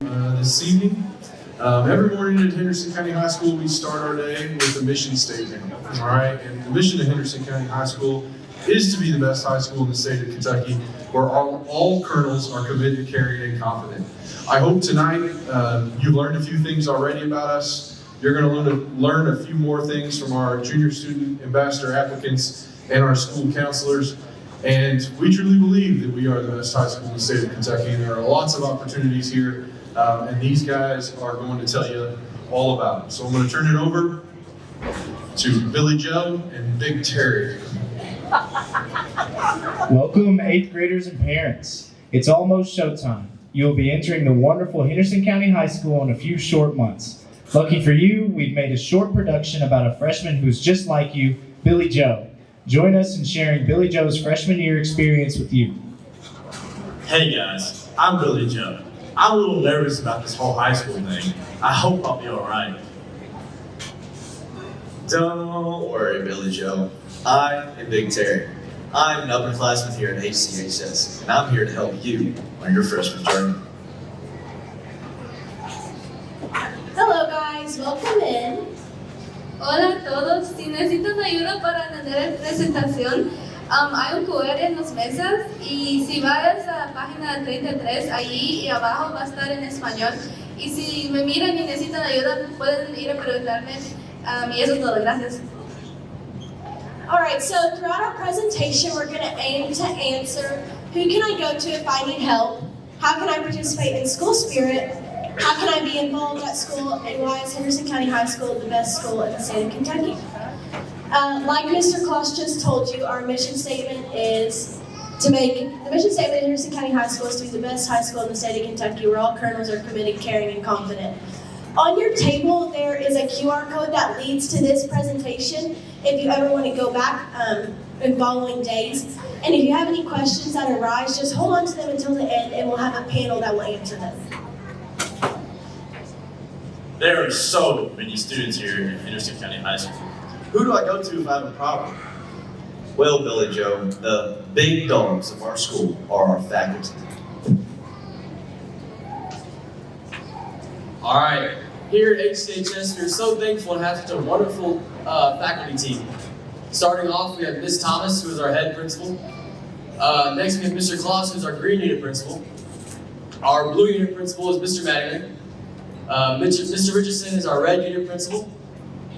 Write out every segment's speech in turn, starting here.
This evening. Every morning at Henderson County High School, we start our day with a mission statement. All right, and the mission of Henderson County High School is to be the best high school in the state of Kentucky, where all colonels are committed, caring, and confident. I hope tonight you've learned a few things already about us. You're going to learn a few more things from our junior student ambassador applicants and our school counselors. And we truly believe that we are the best high school in the state of Kentucky, and there are lots of opportunities here. And these guys are going to tell you all about it. So I'm going to turn it over to Billy Joe and Big Terry. Welcome, 8th graders and parents. It's almost showtime. You will be entering the wonderful Henderson County High School in a few short months. Lucky for you, we've made a short production about a freshman who's just like you, Billy Joe. Join us in sharing Billy Joe's freshman year experience with you. Hey guys, I'm Billy Joe. I'm a little nervous about this whole high school thing. I hope I'll be alright. Don't worry, Billy Joe. I am Big Terry. I'm an upperclassman here at HCHS, and I'm here to help you on your freshman journey. Hello guys, welcome in. Hola a todos, si necesitan ayuda para entender presentación, hay un QR en las mesas y si vas a la página 33, allí y abajo va a estar en español. Y si me miran y necesitan ayuda, pueden ir a preguntarme y eso es todo, gracias. Alright, so throughout our presentation, we're going to aim to answer who can I go to if I need help, how can I participate in school spirit, how can I be involved at school, and why is Henderson County High School the best school in the state of Kentucky? Like Mr. Kloss just told you, our mission statement is the mission statement of Henderson County High School is to be the best high school in the state of Kentucky, where all colonels are committed, caring, and confident. On your table, there is a QR code that leads to this presentation if you ever want to go back in following days. And if you have any questions that arise, just hold on to them until the end and we'll have a panel that will answer them. There are so many students here at Henderson County High School. Who do I go to if I have a problem? Well, Billy Joe, the big dogs of our school are our faculty. All right, here at HCHS, we're so thankful to have such a wonderful faculty team. Starting off, we have Ms. Thomas, who is our head principal. Next, we have Mr. Kloss, who's our green unit principal. Our blue unit principal is Mr. Madigan. Mr. Richardson is our red unit principal.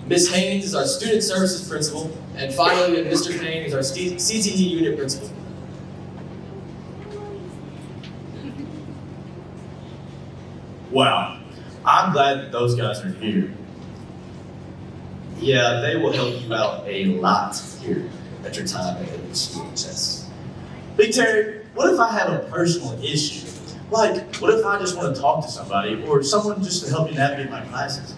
Ms. Haynes is our student services principal. And finally, we have Mr. Payne, who's our CTE unit principal. Wow, I'm glad that those guys are here. Yeah, they will help you out a lot here at your time at HCHS. Big Terry, what if I have a personal issue? Like, what if I just want to talk to somebody or someone just to help me navigate my classes?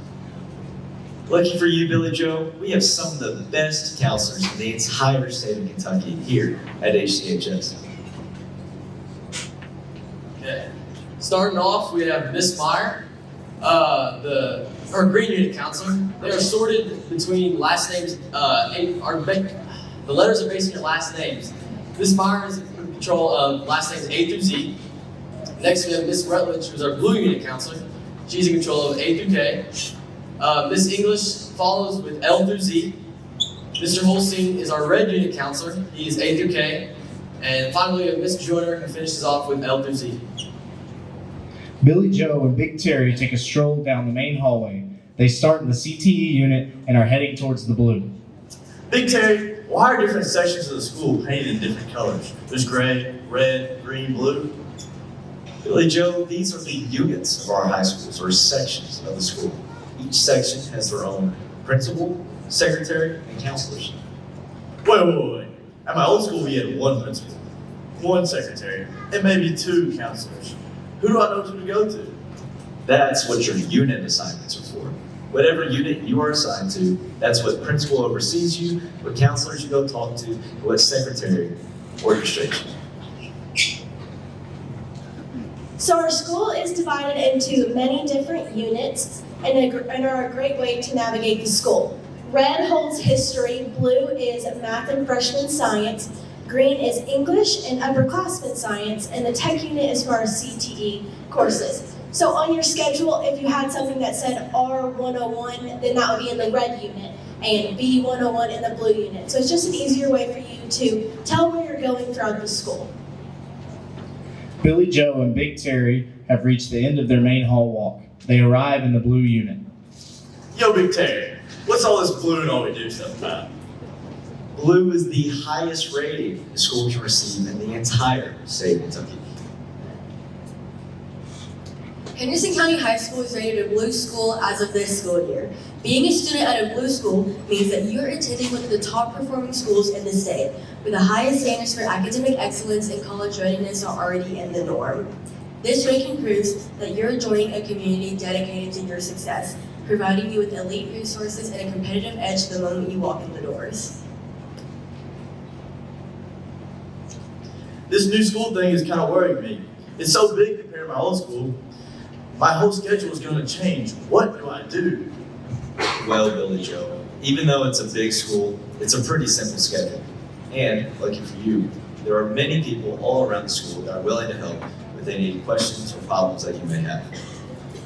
Lucky for you, Billy Joe, we have some of the best counselors in the entire state of Kentucky here at HCHS. Okay. Starting off, we have Miss Meyer, our green unit counselor. They are sorted between last names. The letters are based on your last names. Miss Meyer is in control of last names A through Z. Next, we have Miss Rutledge, who's our blue unit counselor. She's in control of A through K. Miss English follows with L through Z. Mr. Holstein is our red unit counselor. He is A through K. And finally, we have Miss Joyner, who finishes off with L through Z. Billy Joe and Big Terry take a stroll down the main hallway. They start in the CTE unit and are heading towards the blue. Big Terry, why are different sections of the school painted in different colors? There's gray, red, green, blue. Billy Joe, these are the units of our high schools, or sections of the school. Each section has their own principal, secretary, and counselors. Wait. At my old school, we had one principal, one secretary, and maybe two counselors. Who do I know who to go to? That's what your unit assignments are for. Whatever unit you are assigned to, that's what principal oversees you, what counselors you go talk to, and what secretary orchestrates you. So our school is divided into many different units and are a great way to navigate the school. Red holds history, blue is math and freshman science, green is English and upperclassmen science, and the tech unit is for our CTE courses. So on your schedule, if you had something that said R101, then that would be in the red unit, and B101 in the blue unit. So it's just an easier way for you to tell where you're going throughout the school. Billy Joe and Big Terry have reached the end of their main hall walk. They arrive in the blue unit. Yo, Big Terry, what's all this blue and all we do stuff about? Blue is the highest rating the school can receive in the entire state of Kentucky. Henderson County High School is rated a blue school as of this school year. Being a student at a blue school means that you are attending one of the top performing schools in the state, where the highest standards for academic excellence and college readiness are already in the norm. This ranking proves that you're joining a community dedicated to your success, providing you with elite resources and a competitive edge the moment you walk in the doors. This new school thing is kind of worrying me. It's so big compared to my old school. My whole schedule is going to change. What do I do? Well, Billy Joe, even though it's a big school, it's a pretty simple schedule. And, lucky for you, there are many people all around the school that are willing to help with any questions or problems that you may have.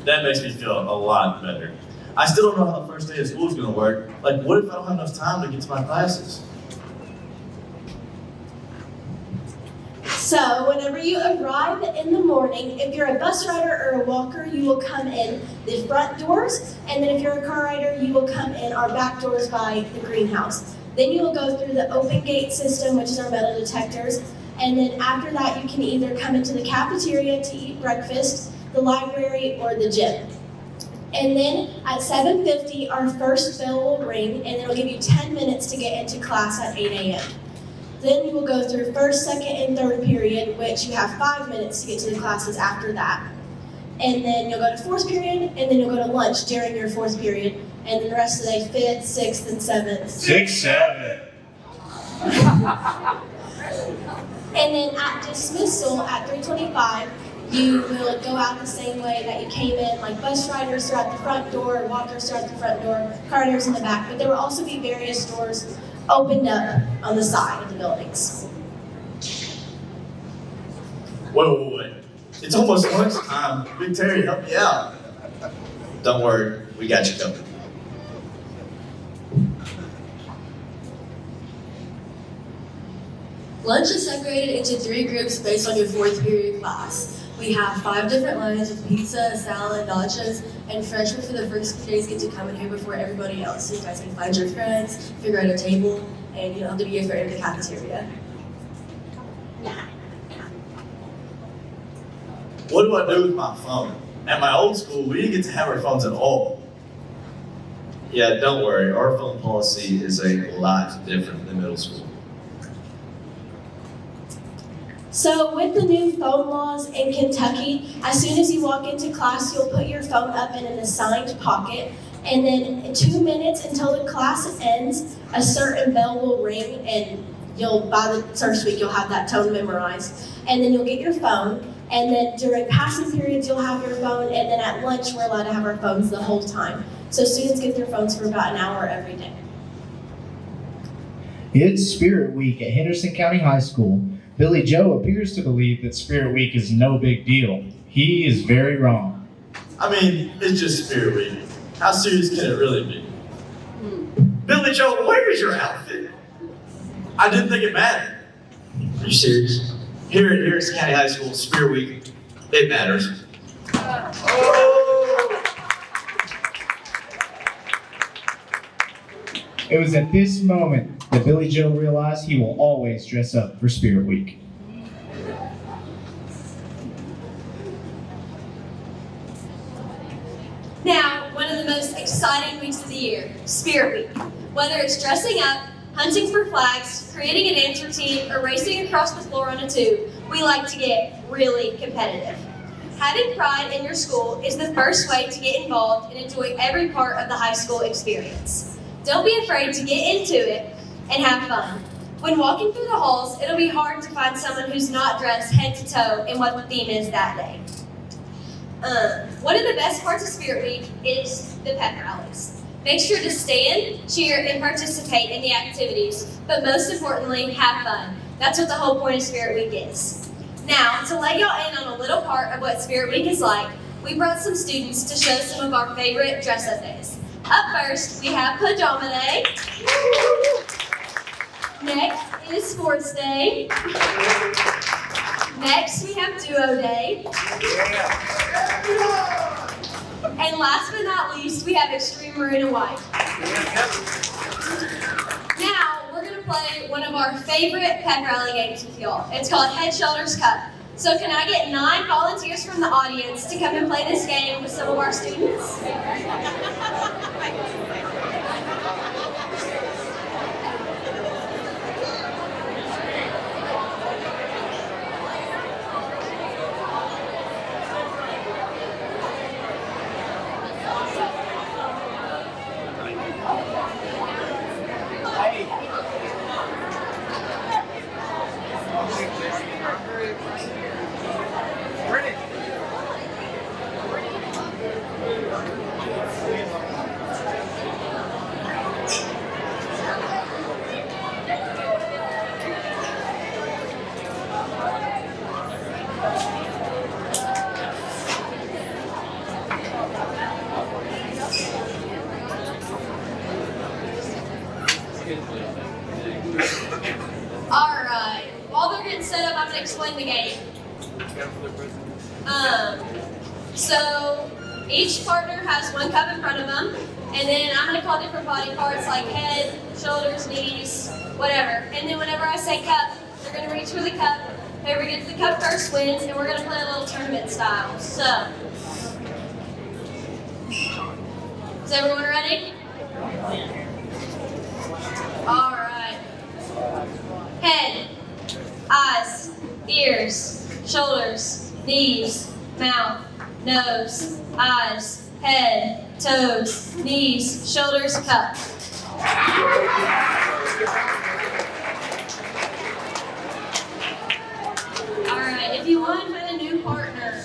That makes me feel a lot better. I still don't know how the first day of school is going to work. Like, what if I don't have enough time to get to my classes? So whenever you arrive in the morning, if you're a bus rider or a walker, you will come in the front doors, and then if you're a car rider, you will come in our back doors by the greenhouse. Then you will go through the open gate system, which is our metal detectors, and then after that, you can either come into the cafeteria to eat breakfast, the library, or the gym. And then at 7:50, our first bell will ring, and it'll give you 10 minutes to get into class at 8 a.m. Then you will go through first, second, and third period, which you have 5 minutes to get to the classes after that. And then you'll go to fourth period, and then you'll go to lunch during your fourth period. And then the rest of the day, fifth, sixth, and seventh. 6, 7. And then at dismissal at 3:25, you will go out the same way that you came in, like bus riders are at the front door, walkers are at the front door, car riders in the back. But there will also be various doors opened up on the side of the buildings. Wait. It's almost lunchtime. Big Terry, help me out. Don't worry, we got you covered. Lunch is separated into 3 groups based on your fourth period class. We have 5 different lines with pizza, salad, nachos, and freshmen for the first few days get to come in here before everybody else. So you guys can find your friends, figure out a table, and you don't have to be afraid of the cafeteria. What do I do with my phone? At my old school, we didn't get to have our phones at all. Yeah, don't worry, our phone policy is a lot different than middle school. So with the new phone laws in Kentucky, as soon as you walk into class, you'll put your phone up in an assigned pocket, and then in 2 minutes until the class ends, a certain bell will ring, and by the first week, you'll have that tone memorized. And then you'll get your phone, and then during passing periods, you'll have your phone, and then at lunch, we're allowed to have our phones the whole time. So students get their phones for about an hour every day. It's Spirit Week at Henderson County High School. Billy Joe appears to believe that Spirit Week is no big deal. He is very wrong. I mean, it's just Spirit Week. How serious can it really be? Billy Joe, where is your outfit? I didn't think it mattered. Are you serious? Here at Henderson County High School, Spirit Week, it matters. It was at this moment that Billy Joe realized he will always dress up for Spirit Week. Now, one of the most exciting weeks of the year, Spirit Week. Whether it's dressing up, hunting for flags, creating a dance routine, or racing across the floor on a tube, we like to get really competitive. Having pride in your school is the first way to get involved and enjoy every part of the high school experience. Don't be afraid to get into it and have fun. When walking through the halls, it'll be hard to find someone who's not dressed head to toe in what the theme is that day. One of the best parts of Spirit Week is the pep rallies. Make sure to stand, cheer, and participate in the activities, but most importantly, have fun. That's what the whole point of Spirit Week is. Now, to let y'all in on a little part of what Spirit Week is like, we brought some students to show some of our favorite dress-up days. Up first, we have Pajama Day. Next is Sports Day. Next, we have Duo Day. And last but not least, we have Extreme Maroon and White. Now, we're going to play one of our favorite pep rally games with y'all. It's called Head, Shoulders, Cup. So can I get 9 volunteers from the audience to come and play this game with some of our students? Alright, while they're getting set up, I'm going to explain the game. So each partner has 1 cup in front of them, and then I'm going to call different body parts like head, shoulders, knees, whatever. And then whenever I say cup, they're going to reach for the cup. Whoever gets the cup first wins, and we're going to play a little tournament style. So, is everyone ready? Alright. Head, eyes, ears, shoulders, knees, mouth, nose, eyes, head, toes, knees, shoulders, cup. Alright, if you want to find a new partner,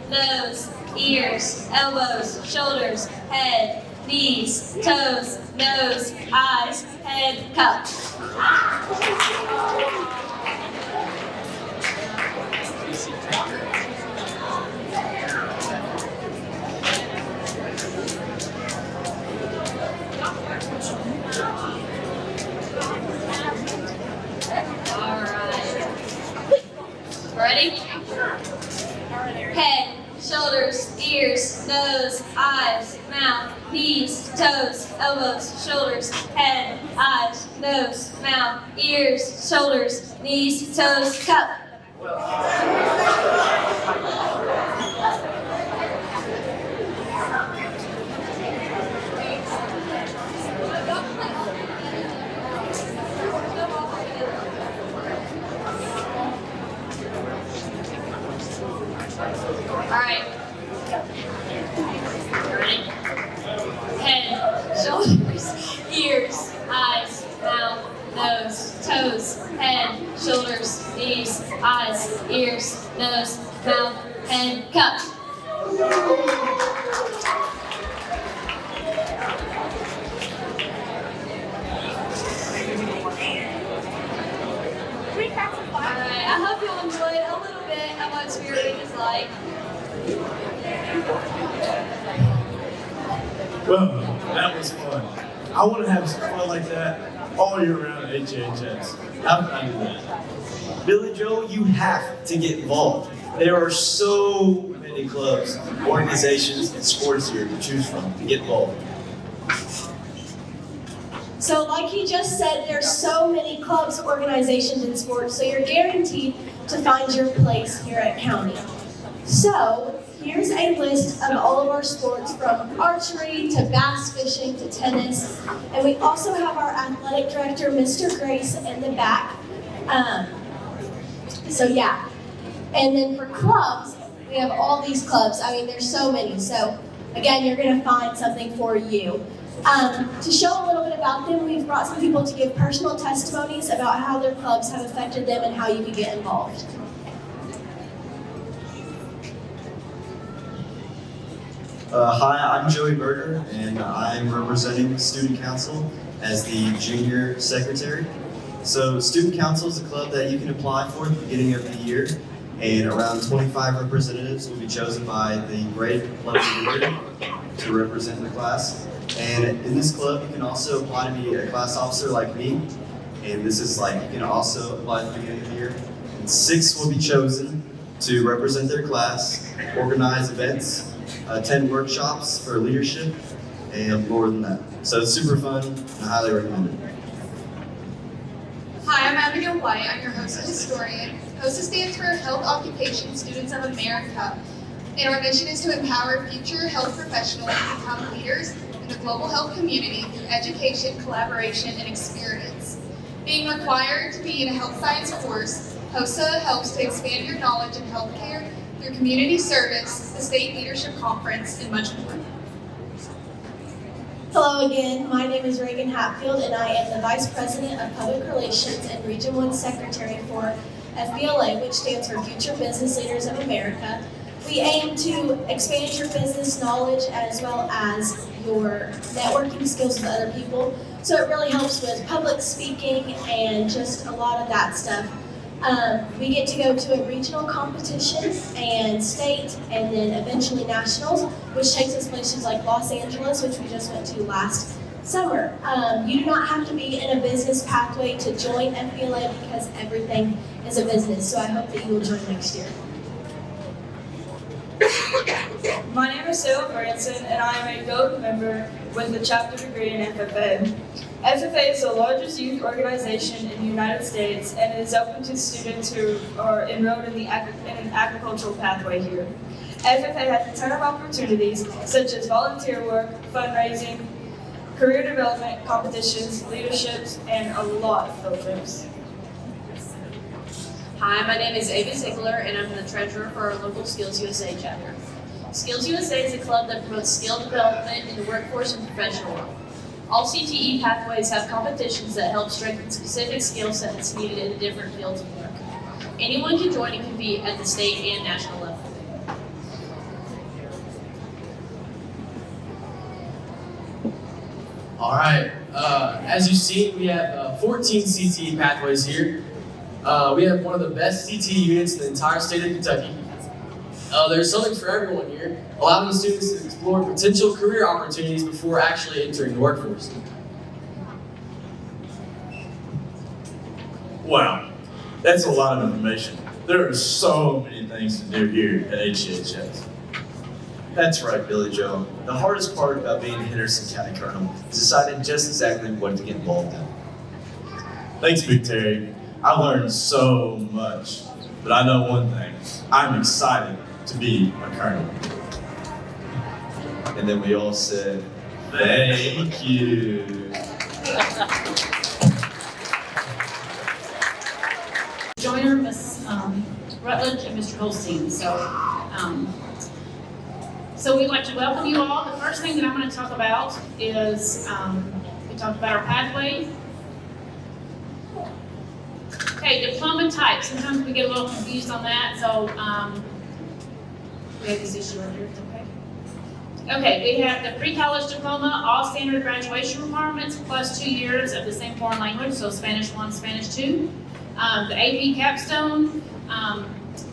nose, ears, elbows, shoulders, head, knees, toes, nose, eyes, head, cup. All right. Ready? Head, shoulders, ears, nose, eyes, mouth, knees, toes, elbows, shoulders, head, eyes, nose, mouth, ears, shoulders, knees, toes, cup. Alright. Ready? Head, shoulders, ears, eyes, mouth, nose, toes, head, shoulders, knees, eyes, ears, nose, mouth, head, cup. Alright, I hope you'll enjoy a little bit of what Spirit Week is like. Well, that was fun. I want to have some fun like that all year round at HCHS. How can I do that? Billy Joe, you have to get involved. There are so many clubs, organizations, and sports here to choose from to get involved. So like he just said, there's so many clubs, organizations, and sports, so you're guaranteed to find your place here at County. So here's a list of all of our sports from archery to bass fishing to tennis. And we also have our athletic director, Mr. Grace, in the back. So yeah. And then for clubs, we have all these clubs. I mean, there's so many. So again, you're gonna find something for you. To show a little bit about them, we've brought some people to give personal testimonies about how their clubs have affected them and how you can get involved. Hi, I'm Joey Berger, and I'm representing Student Council as the junior secretary. So Student Council is a club that you can apply for at the beginning of the year, and around 25 representatives will be chosen by the grade level leader to represent the class. And in this club, you can also apply to be a class officer like me, and this is like, you can also apply at the beginning of the year. And 6 will be chosen to represent their class, organize events, attend workshops for leadership, and more than that. So it's super fun, and I highly recommend it. Hi, I'm Abigail White. I'm your HOSA historian. HOSA stands for Health Occupation Students of America, and our mission is to empower future health professionals to become leaders in the global health community through education, collaboration, and experience. Being required to be in a health science course, HOSA helps to expand your knowledge in healthcare through community service, the State Leadership Conference, and much more. Hello again, my name is Reagan Hatfield and I am the Vice President of Public Relations and Region 1 Secretary for FBLA, which stands for Future Business Leaders of America. We aim to expand your business knowledge as well as your networking skills with other people. So it really helps with public speaking and just a lot of that stuff. We get to go to a regional competition and state and then eventually nationals, which takes us places like Los Angeles, which we just went to last summer. You do not have to be in a business pathway to join FBLA because everything is a business. So I hope that you will join next year. My name is Sarah Branson, and I am a Gold member with a chapter degree in FFA. FFA is the largest youth organization in the United States, and it is open to students who are enrolled in an agricultural pathway here. FFA has a ton of opportunities, such as volunteer work, fundraising, career development, competitions, leaderships, and a lot of field trips. Hi, my name is Ava Ziegler, and I'm the treasurer for our local Skills USA chapter. Skills USA is a club that promotes skill development in the workforce and professional world. All CTE pathways have competitions that help strengthen specific skill sets needed in the different fields of work. Anyone can join and compete at the state and national level. All right, as you see, we have 14 CTE pathways here. We have one of the best CTE units in the entire state of Kentucky. There's something for everyone here, allowing students to explore potential career opportunities before actually entering the workforce. Wow, that's a lot of information. There are so many things to do here at HCHS. That's right, Billy Joe. The hardest part about being a Henderson County Colonel is deciding just exactly what to get involved in. Thanks, Big Terry. I learned so much, but I know one thing. I'm excited to be a colonel. And then we all said, thank you. Joiner, Ms. Rutledge, and Mr. Holstein. So we'd like to welcome you all. The first thing that I'm going to talk about is we talked about our pathway. Okay, diploma type. Sometimes we get a little confused on that, so we have this issue right here. Okay, we have the pre-college diploma, all standard graduation requirements, plus 2 years of the same foreign language, so Spanish 1, Spanish 2. The AP capstone,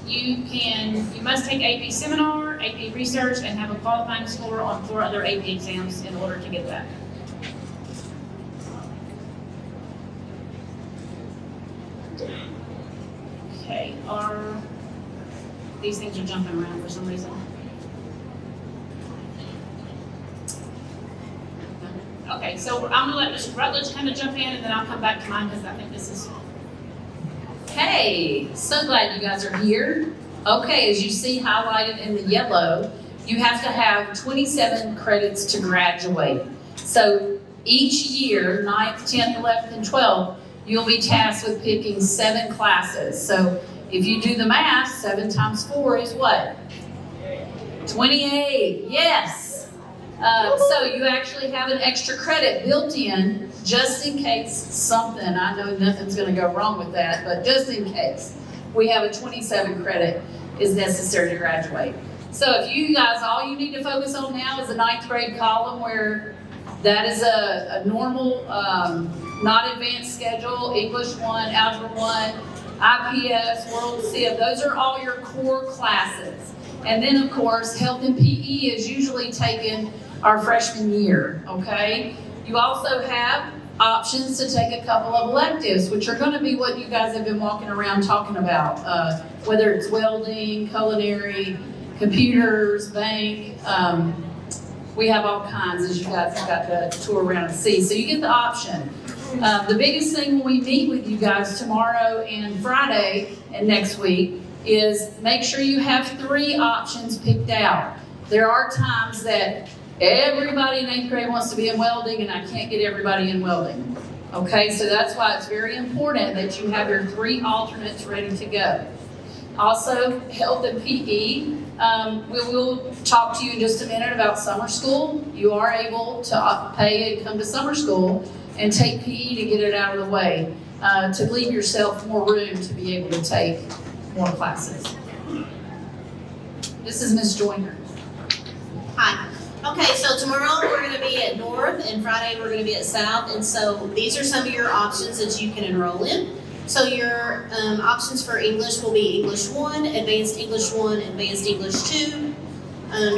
you must take AP seminar, AP research, and have a qualifying score on 4 other AP exams in order to get that. Okay, these things are jumping around for some reason. Okay, so I'm gonna let Mr. Rutledge kind of jump in and then I'll come back to mine because I think this is. Hey, so glad you guys are here. Okay, as you see highlighted in the yellow, you have to have 27 credits to graduate. So each year, 9th, 10th, 11th, and 12th, you'll be tasked with picking 7 classes. So if you do the math, 7 times 4 is what? 28, yes. So you actually have an extra credit built in just in case something, I know nothing's gonna go wrong with that, but just in case, we have a 27 credit is necessary to graduate. So if you guys, all you need to focus on now is the 9th grade column where that is a normal, not advanced schedule, English 1, Algebra 1, IPS, World Civ, those are all your core classes. And then of course, health and PE is usually taken our freshman year, okay? You also have options to take a couple of electives, which are gonna be what you guys have been walking around talking about, whether it's welding, culinary, computers, bank, we have all kinds, as you guys have got to tour around and see. So you get the option. The biggest thing when we meet with you guys tomorrow and Friday and next week is make sure you have 3 options picked out. There are times that everybody in 8th grade wants to be in welding and I can't get everybody in welding. Okay, so that's why it's very important that you have your 3 alternates ready to go. Also, health and PE. We will talk to you in just a minute about summer school. You are able to pay and come to summer school and take PE to get it out of the way, to leave yourself more room to be able to take more classes. This is Ms. Joyner. Hi. Okay, so tomorrow we're going to be at North and Friday we're going to be at South. And so these are some of your options that you can enroll in. So your options for English will be English 1, Advanced English 1, Advanced English 2.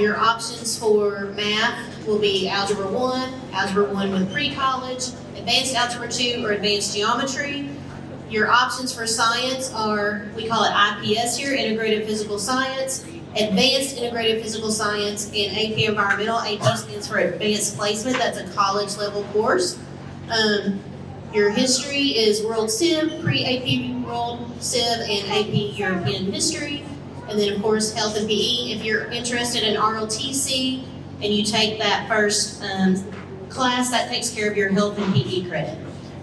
Your options for math will be Algebra 1, Algebra 1 with pre-college, Advanced Algebra 2, or Advanced Geometry. Your options for science are, we call it IPS here, Integrated Physical Science, Advanced Integrated Physical Science, and AP Environmental. AP stands for Advanced Placement. That's a college level course. Your history is World Civ, Pre-AP World Civ, and AP European History. And then of course, health and PE. If you're interested in ROTC and you take that first class, that takes care of your health and PE credit.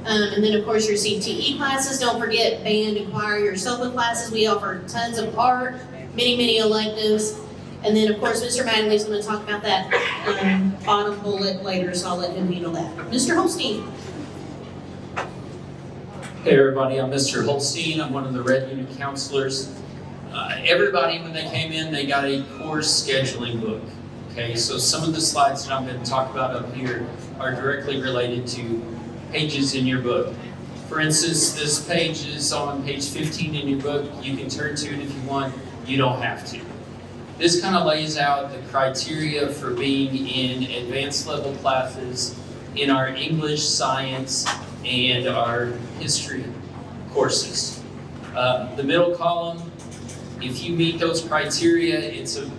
And then of course your CTE classes. Don't forget band and choir, your SOPA classes. We offer tons of art, many electives. And then of course Mr. Madley's going to talk about that bottom bullet later, so I'll let him handle that. Mr. Holstein. Hey everybody, I'm Mr. Holstein. I'm one of the Red Unit counselors. Everybody, when they came in, they got a course scheduling book. Okay, so some of the slides that I'm going to talk about up here are directly related to pages in your book. For instance, this page is on page 15 in your book. You can turn to it if you want. You don't have to. This kind of lays out the criteria for being in advanced level classes in our English, science, and our history courses. The middle column, if you meet those criteria, it's a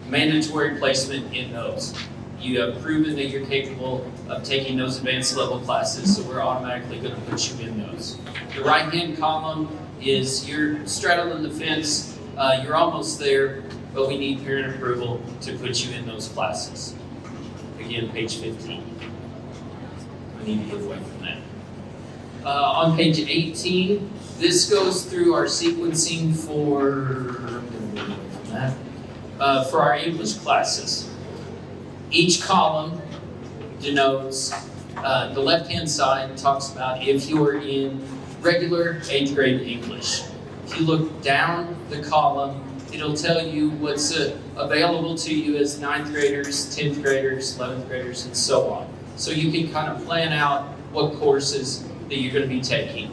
mandatory placement in those. You have proven that you're capable of taking those advanced level classes, so we're automatically going to put you in those. The right-hand column is you're straddling the fence, you're almost there, but we need parent approval to put you in those classes. Again, page 15. I need to get away from that. On page 18, this goes through our sequencing for, I'm going to move away from that, for our English classes. Each column denotes, the left-hand side talks about if you're in regular 8th grade English. If you look down the column, it'll tell you what's available to you as 9th graders, 10th graders, 11th graders, and so on. So you can kind of plan out what courses that you're going to be taking.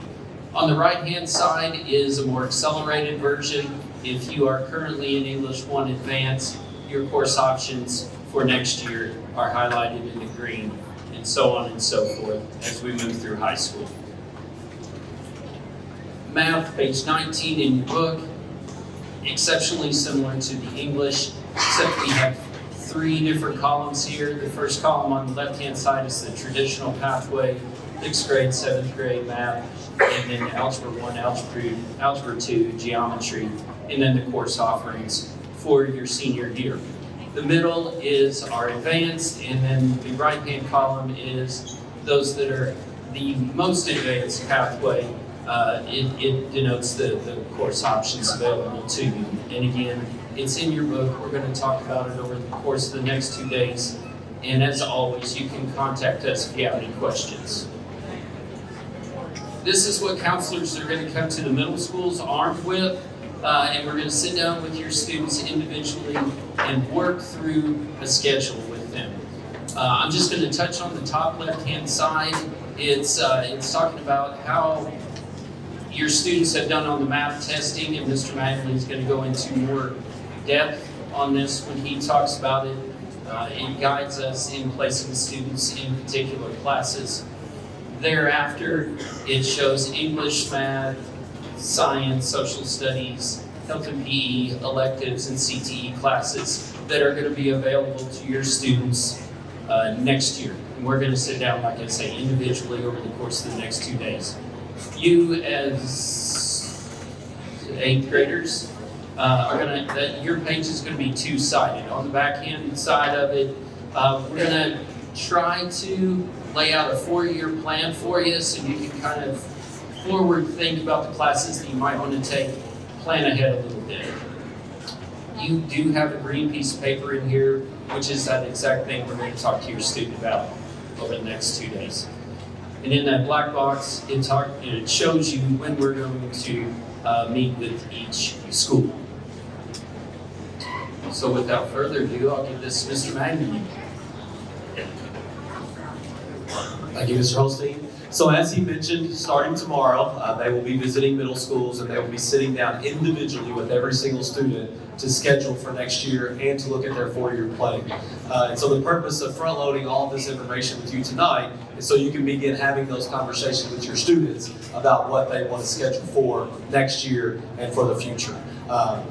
On the right-hand side is a more accelerated version. If you are currently in English 1 Advanced, your course options for next year are highlighted in the green, and so on and so forth as we move through high school. Math, page 19 in your book, exceptionally similar to the English, except we have 3 different columns here. The first column on the left-hand side is the traditional pathway, 6th grade, 7th grade math, and then Algebra 1, Algebra 2, geometry, and then the course offerings for your senior year. The middle is our advanced, and then the right-hand column is those that are the most advanced pathway. It denotes the course options available to you. And again, It's in your book. We're going to talk about it over the course of the next 2 days. And as always, you can contact us if you have any questions. This is what counselors are going to come to the middle schools armed with. And we're going to sit down with your students individually and work through a schedule with them. I'm just going to touch on the top left-hand side. It's talking about how your students have done on the math testing, and Mr. Magley is going to go into more depth on this when he talks about it. It guides us in placing students in particular classes. Thereafter, it shows English, math, science, social studies, health and PE, electives, and CTE classes that are going to be available to your students next year. And we're going to sit down, like I say, individually over the course of the next 2 days. You as 8th graders are going to, your page is going to be two-sided. On the back-end side of it, we're going to try to lay out a 4-year plan for you so you can kind of forward think about the classes that you might want to take, plan ahead a little bit. You do have a green piece of paper in here, which is that exact thing we're going to talk to your student about over the next 2 days. And in that black box, it shows you when we're going to meet with each school. So without further ado, I'll give this to Mr. Magny. Thank you, Mr. Holstein. So as he mentioned, starting tomorrow, they will be visiting middle schools and they will be sitting down individually with every single student to schedule for next year and to look at their 4-year plan. And so the purpose of front loading all of this information with you tonight is so you can begin having those conversations with your students about what they want to schedule for next year and for the future.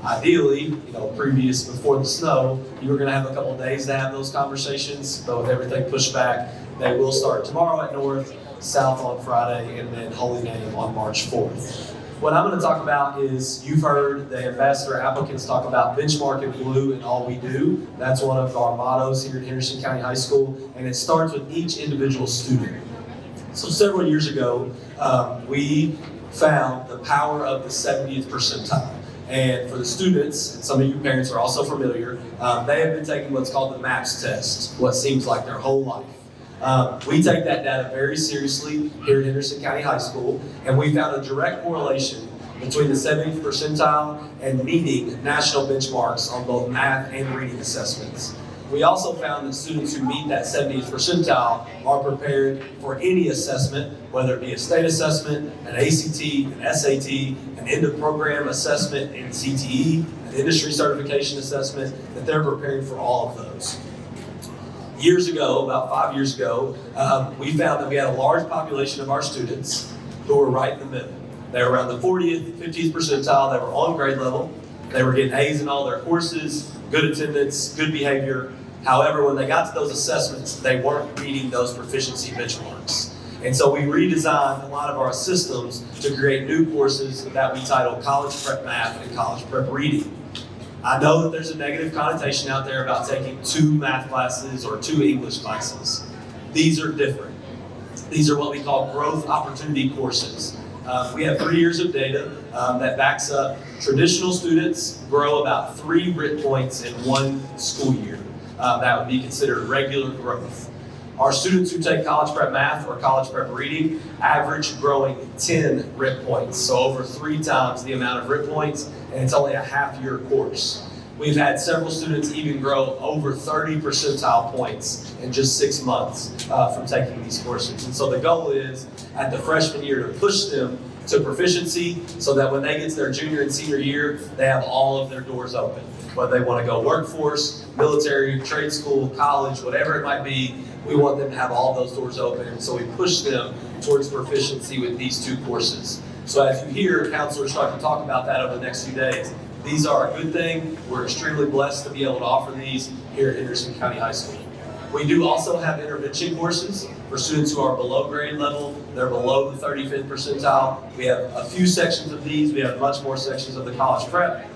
Ideally, before the snow, you were going to have a couple of days to have those conversations, but with everything pushed back, they will start tomorrow at North, South on Friday, and then Holy Name on March 4th. What I'm going to talk about is, you've heard the ambassador applicants talk about benchmark in blue in all we do. That's one of our mottos here at Henderson County High School, and it starts with each individual student. So several years ago, we found the power of the 70th percentile. And for the students, and some of you parents are also familiar, they have been taking what's called the MAPS test, what seems like their whole life. We take that data very seriously here at Henderson County High School, and we found a direct correlation between the 70th percentile and meeting national benchmarks on both math and reading assessments. We also found that students who meet that 70th percentile are prepared for any assessment, whether it be a state assessment, an ACT, an SAT, an end-of-program assessment in CTE, an industry certification assessment, that they're preparing for all of those. Years ago, about 5 years ago, we found that we had a large population of our students who were right in the middle. They were around the 40th, 50th percentile. They were on grade level. They were getting A's in all their courses, good attendance, good behavior. However, when they got to those assessments, they weren't meeting those proficiency benchmarks. And so we redesigned a lot of our systems to create new courses that we titled College Prep Math and College Prep Reading. I know that there's a negative connotation out there about taking 2 math classes or 2 English classes. These are different. These are what we call growth opportunity courses. We have 3 years of data that backs up traditional students grow about 3 RIT points in 1 school year. That would be considered regular growth. Our students who take College Prep Math or College Prep Reading average growing 10 RIT points, so over 3 times the amount of RIT points, and it's only a half-year course. We've had several students even grow over 30 percentile points in just 6 months from taking these courses. And so the goal is, at the freshman year, to push them to proficiency so that when they get to their junior and senior year, they have all of their doors open. Whether they want to go workforce, military, trade school, college, whatever it might be, we want them to have all those doors open. And so we push them towards proficiency with these 2 courses. So as you hear counselors start to talk about that over the next few days, these are a good thing. We're extremely blessed to be able to offer these here at Henderson County High School. We do also have intervention courses for students who are below grade level. They're below the 35th percentile. We have a few sections of these. We have much more sections of the college prep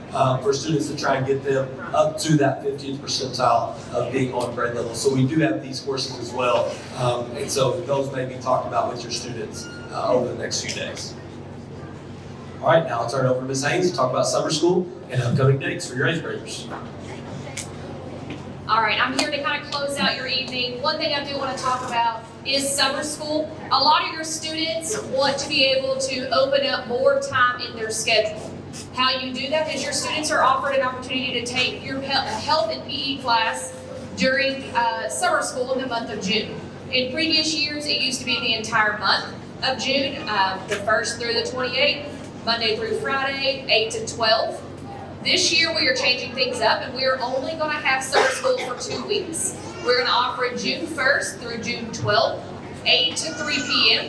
for students to try and get them up to that 50th percentile of being on grade level. So we do have these courses as well. And so those may be talked about with your students over the next few days. All right, now I'll turn it over to Ms. Haynes to talk about summer school and upcoming dates for your 8th graders. All right, I'm here to kind of close out your evening. One thing I do want to talk about is summer school. A lot of your students want to be able to open up more time in their schedule. How you do that is your students are offered an opportunity to take your health and PE class during summer school in the month of June. In previous years, it used to be the entire month of June, the 1st through the 28th, Monday through Friday, 8 to 12. This year, we are changing things up, and we are only going to have summer school for 2 weeks. We're going to offer it June 1st through June 12th, 8 to 3 p.m.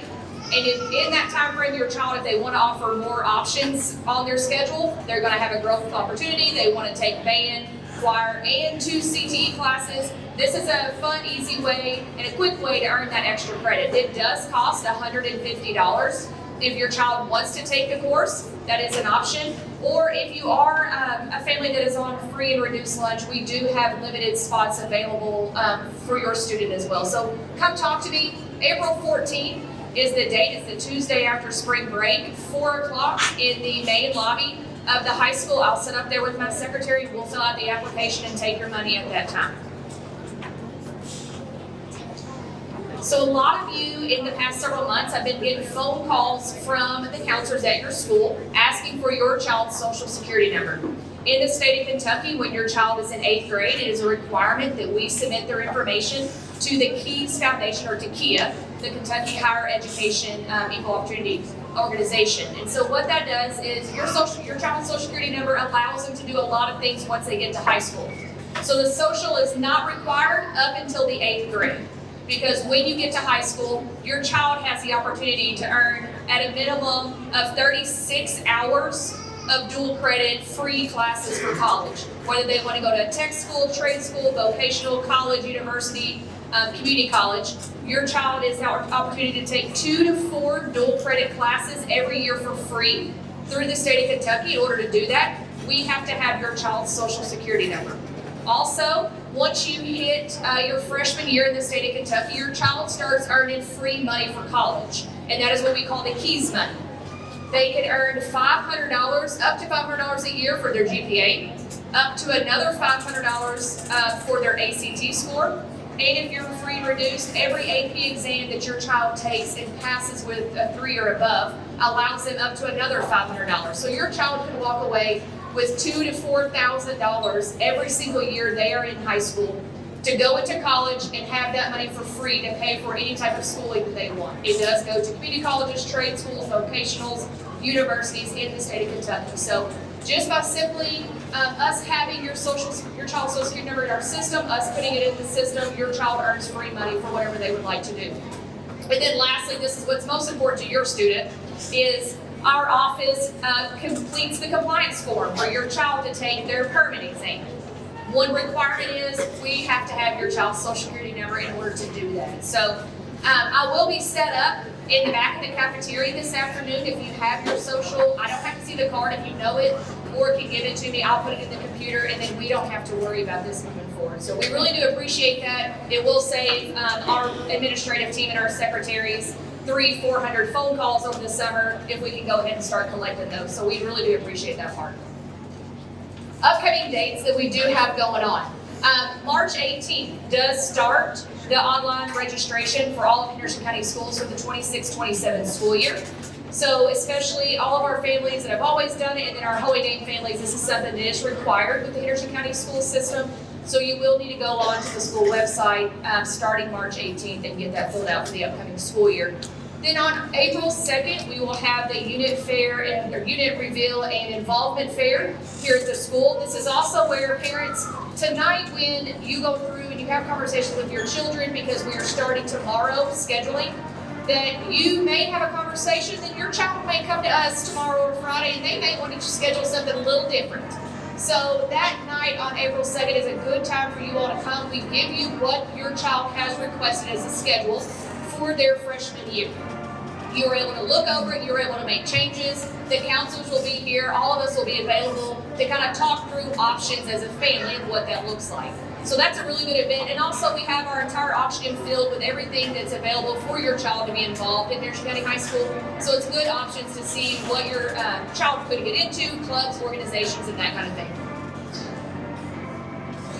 And if in that time frame, your child, if they want to offer more options on their schedule, they're going to have a growth opportunity. They want to take band, choir, and 2 CTE classes. This is a fun, easy way and a quick way to earn that extra credit. It does cost $150. If your child wants to take the course, that is an option. Or if you are a family that is on free and reduced lunch, we do have limited spots available for your student as well. So come talk to me. April 14th is the date. It's the Tuesday after spring break, 4 o'clock in the main lobby of the high school. I'll sit up there with my secretary. We'll fill out the application and take your money at that time. So a lot of you in the past several months have been getting phone calls from the counselors at your school asking for your child's social security number. In the state of Kentucky, when your child is in 8th grade, it is a requirement that we submit their information to the KEYS Foundation, or to KIA, the Kentucky Higher Education Equal Opportunity Organization. And so what that does is your child's social security number allows them to do a lot of things once they get to high school. So the social is not required up until the 8th grade. Because when you get to high school, your child has the opportunity to earn at a minimum of 36 hours of dual credit free classes for college. Whether they want to go to a tech school, trade school, vocational, college, university, community college, your child has the opportunity to take 2 to 4 dual credit classes every year for free through the state of Kentucky. In order to do that, we have to have your child's social security number. Also, once you hit your freshman year in the state of Kentucky, your child starts earning free money for college. And that is what we call the KEYS money. They can earn $500, up to $500 a year for their GPA, up to another $500 for their ACT score. And if you're free and reduced, every AP exam that your child takes and passes with a 3 or above allows them up to another $500. So your child can walk away with $2,000 to $4,000 every single year they are in high school to go into college and have that money for free to pay for any type of schooling that they want. It does go to community colleges, trade schools, vocationals, universities in the state of Kentucky. So just by simply us having your child's social security number in our system, us putting it in the system, your child earns free money for whatever they would like to do. And then lastly, this is what's most important to your student, is our office completes the compliance form for your child to take their permit exam. One requirement is we have to have your child's social security number in order to do that. So I will be set up in the back of the cafeteria this afternoon. If you have your social, I don't have to see the card if you know it, or can give it to me. I'll put it in the computer, and then we don't have to worry about this moving forward. So we really do appreciate that. It will save our administrative team and our secretaries 300-400 phone calls over the summer if we can go ahead and start collecting those. So we really do appreciate that part. Upcoming dates that we do have going on. March 18th does start the online registration for all of Henderson County schools for the 26-27 school year. So especially all of our families that have always done it, and then our Holy Name families, this is something that is required with the Henderson County school system. So you will need to go onto the school website starting March 18th and get that filled out for the upcoming school year. Then on April 2nd, we will have the unit fair and unit reveal and involvement fair here at the school. This is also where parents, tonight when you go through and you have conversations with your children, because we are starting tomorrow scheduling, that you may have a conversation, then your child may come to us tomorrow or Friday and they may want to schedule something a little different. So that night on April 2nd is a good time for you all to come. We give you what your child has requested as a schedule for their freshman year. You're able to look over it, you're able to make changes. The counselors will be here, all of us will be available to kind of talk through options as a family and what that looks like. So that's a really good event. And also we have our entire auction filled with everything that's available for your child to be involved in Henderson County High School. So it's good options to see what your child could get into, clubs, organizations, and that kind of thing.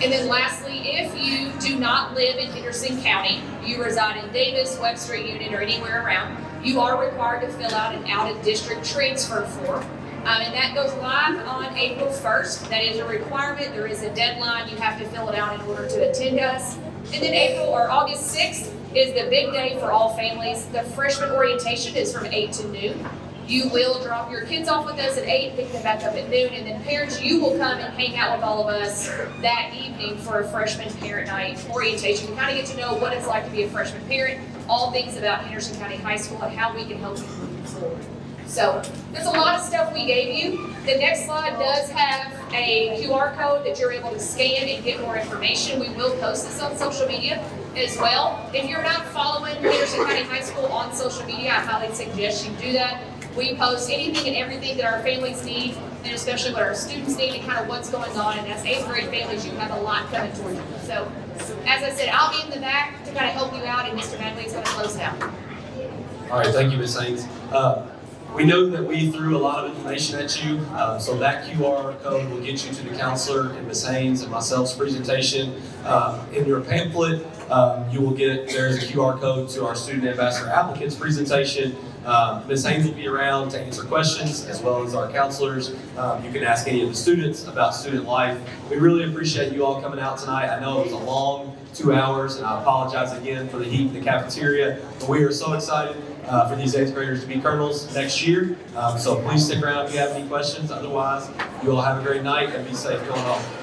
And then lastly, if you do not live in Henderson County, you reside in Davis, Webster Union, or anywhere around, you are required to fill out an out-of-district transfer form. And that goes live on April 1st. That is a requirement. There is a deadline. You have to fill it out in order to attend us. And then August 6th is the big day for all families. The freshman orientation is from 8 to noon. You will drop your kids off with us at 8, pick them back up at noon, and then parents, you will come and hang out with all of us that evening for a freshman parent night orientation. You kind of get to know what it's like to be a freshman parent, all things about Henderson County High School and how we can help you move forward. So there's a lot of stuff we gave you. The next slide does have a QR code that you're able to scan and get more information. We will post this on social media as well. If you're not following Henderson County High School on social media, I highly suggest you do that. We post anything and everything that our families need, and especially what our students need and kind of what's going on. And as 8th grade families, you have a lot coming towards you. So as I said, I'll be in the back to kind of help you out, and Mr. Madley is going to close down. All right, thank you, Ms. Haynes. We know that we threw a lot of information at you, so that QR code will get you to the counselor and Ms. Haynes and myself's presentation. In your pamphlet, you will get, there's a QR code to our student ambassador applicants presentation. Ms. Haynes will be around to answer questions, as well as our counselors. You can ask any of the students about student life. We really appreciate you all coming out tonight. I know it was a long 2 hours, and I apologize again for the heat in the cafeteria, but we are so excited for these 8th graders to be colonels next year. So please stick around if you have any questions. Otherwise, you all have a great night and be safe going home.